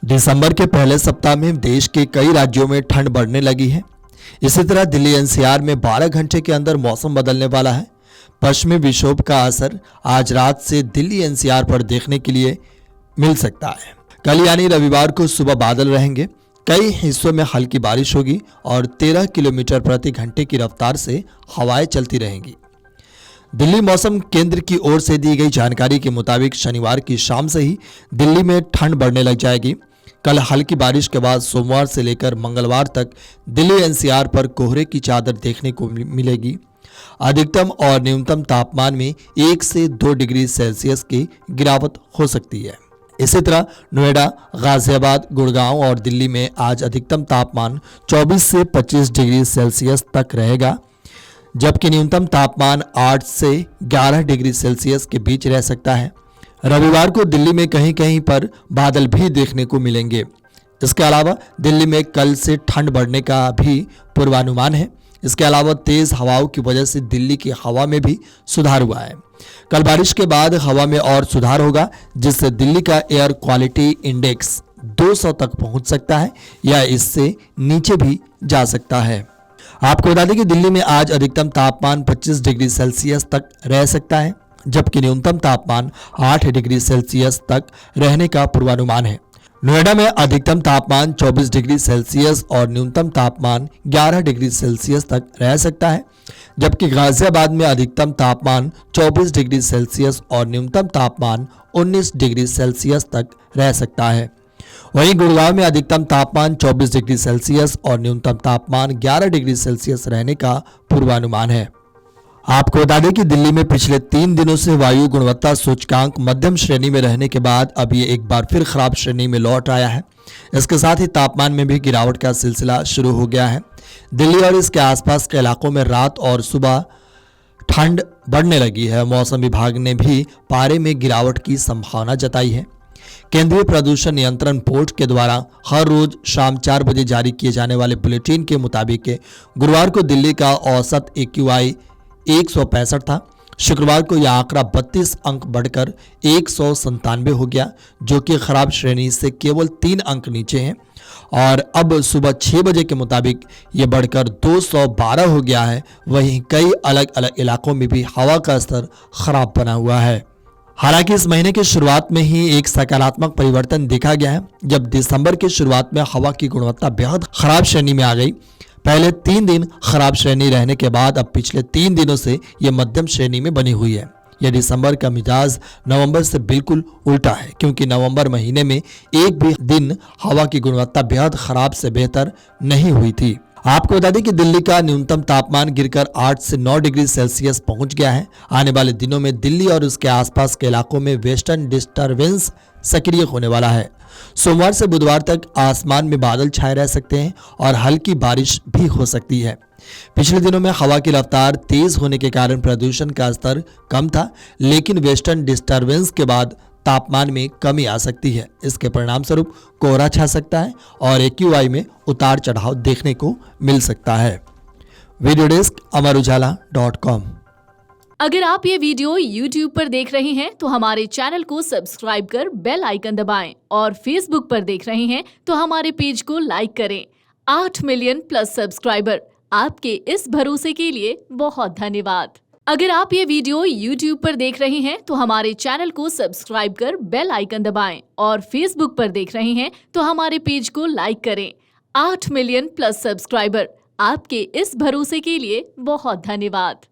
दिसंबर के पहले सप्ताह में देश के कई राज्यों में ठंड बढ़ने लगी है। इसी तरह दिल्ली एनसीआर में 12 घंटे के अंदर मौसम बदलने वाला है। पश्चिमी विक्षोभ का असर आज रात से दिल्ली एनसीआर पर देखने के लिए मिल सकता है। कल यानी रविवार को सुबह बादल रहेंगे, कई हिस्सों में हल्की बारिश होगी और 13 किलोमीटर प्रति घंटे की रफ्तार से हवाएं चलती रहेंगी। दिल्ली मौसम केंद्र की ओर से दी गई जानकारी के मुताबिक शनिवार की शाम से ही दिल्ली में ठंड बढ़ने लग जाएगी। कल हल्की बारिश के बाद सोमवार से लेकर मंगलवार तक दिल्ली एनसीआर पर कोहरे की चादर देखने को मिलेगी। अधिकतम और न्यूनतम तापमान में 1 से 2 डिग्री सेल्सियस की गिरावट हो सकती है। इसी तरह नोएडा, गाजियाबाद, गुड़गांव और दिल्ली में आज अधिकतम तापमान 24 से 25 डिग्री सेल्सियस तक रहेगा, जबकि न्यूनतम तापमान 8 से 11 डिग्री सेल्सियस के बीच रह सकता है। रविवार को दिल्ली में कहीं कहीं पर बादल भी देखने को मिलेंगे। इसके अलावा दिल्ली में कल से ठंड बढ़ने का भी पूर्वानुमान है। इसके अलावा तेज हवाओं की वजह से दिल्ली की हवा में भी सुधार हुआ है। कल बारिश के बाद हवा में और सुधार होगा, जिससे दिल्ली का एयर क्वालिटी इंडेक्स 200 तक पहुंच सकता है या इससे नीचे भी जा सकता है। आपको बता दें कि दिल्ली में आज अधिकतम तापमान 25 डिग्री सेल्सियस तक रह सकता है, जबकि न्यूनतम तापमान 8 डिग्री सेल्सियस तक रहने का पूर्वानुमान है। नोएडा में अधिकतम तापमान 24 डिग्री सेल्सियस और न्यूनतम तापमान 11 डिग्री सेल्सियस तक रह सकता है, जबकि गाजियाबाद में अधिकतम तापमान 24 डिग्री सेल्सियस और न्यूनतम तापमान 19 डिग्री सेल्सियस तक रह सकता है। वहीं गुड़गांव में अधिकतम तापमान 24 डिग्री सेल्सियस और न्यूनतम तापमान 11 डिग्री सेल्सियस रहने का पूर्वानुमान है। आपको बता दें कि दिल्ली में पिछले 3 दिनों से वायु गुणवत्ता सूचकांक मध्यम श्रेणी में रहने के बाद अब ये एक बार फिर खराब श्रेणी में लौट आया है। इसके साथ ही तापमान में भी गिरावट का सिलसिला शुरू हो गया है। दिल्ली और इसके आसपास के इलाकों में रात और सुबह ठंड बढ़ने लगी है। मौसम विभाग ने भी पारे में गिरावट की संभावना जताई है। केंद्रीय प्रदूषण नियंत्रण बोर्ड के द्वारा हर रोज शाम 4 बजे जारी किए जाने वाले बुलेटिन के मुताबिक गुरुवार को दिल्ली का औसत AQI 165 था। शुक्रवार को यह आंकड़ा 32 अंक बढ़कर 197 हो गया, जो कि खराब श्रेणी से केवल 3 अंक नीचे है। और अब सुबह 6 बजे के मुताबिक ये बढ़कर 212 हो गया है। वहीं कई अलग अलग इलाकों में भी हवा का स्तर खराब बना हुआ है। हालांकि इस महीने की शुरुआत में ही एक सकारात्मक परिवर्तन देखा गया है, जब दिसंबर की शुरुआत में हवा की गुणवत्ता बेहद खराब श्रेणी में आ गई। पहले 3 दिन खराब श्रेणी रहने के बाद अब पिछले 3 दिनों से यह मध्यम श्रेणी में बनी हुई है। यह दिसंबर का मिजाज नवंबर से बिल्कुल उल्टा है, क्योंकि नवंबर महीने में एक भी दिन हवा की गुणवत्ता बेहद खराब से बेहतर नहीं हुई थी। आपको बता दें कि दिल्ली का न्यूनतम तापमान गिरकर 8 से 9 डिग्री सेल्सियस पहुंच गया है। आने वाले दिनों में दिल्ली और उसके आसपास के इलाकों में वेस्टर्न डिस्टर्बेंस सक्रिय होने वाला है। सोमवार से बुधवार तक आसमान में बादल छाए रह सकते हैं और हल्की बारिश भी हो सकती है। पिछले दिनों में हवा की रफ्तार तेज होने के कारण प्रदूषण का स्तर कम था, लेकिन वेस्टर्न डिस्टर्बेंस के बाद तापमान में कमी आ सकती है। इसके परिणाम स्वरूप कोहरा छा सकता है और AQI में उतार चढ़ाव देखने को मिल सकता है। Video desk amarujala.com। अगर आप ये वीडियो YouTube पर देख रहे हैं तो हमारे चैनल को सब्सक्राइब कर बेल आइकन दबाएं और Facebook पर देख रहे हैं तो हमारे पेज को लाइक करें। 8 मिलियन प्लस सब्सक्राइबर, आपके इस भरोसे के लिए बहुत धन्यवाद। अगर आप ये वीडियो YouTube पर देख रहे हैं तो हमारे चैनल को सब्सक्राइब कर बेल आइकन दबाएं और Facebook पर देख रहे हैं तो हमारे पेज को लाइक करें। 8 मिलियन प्लस सब्सक्राइबर, आपके इस भरोसे के लिए बहुत धन्यवाद।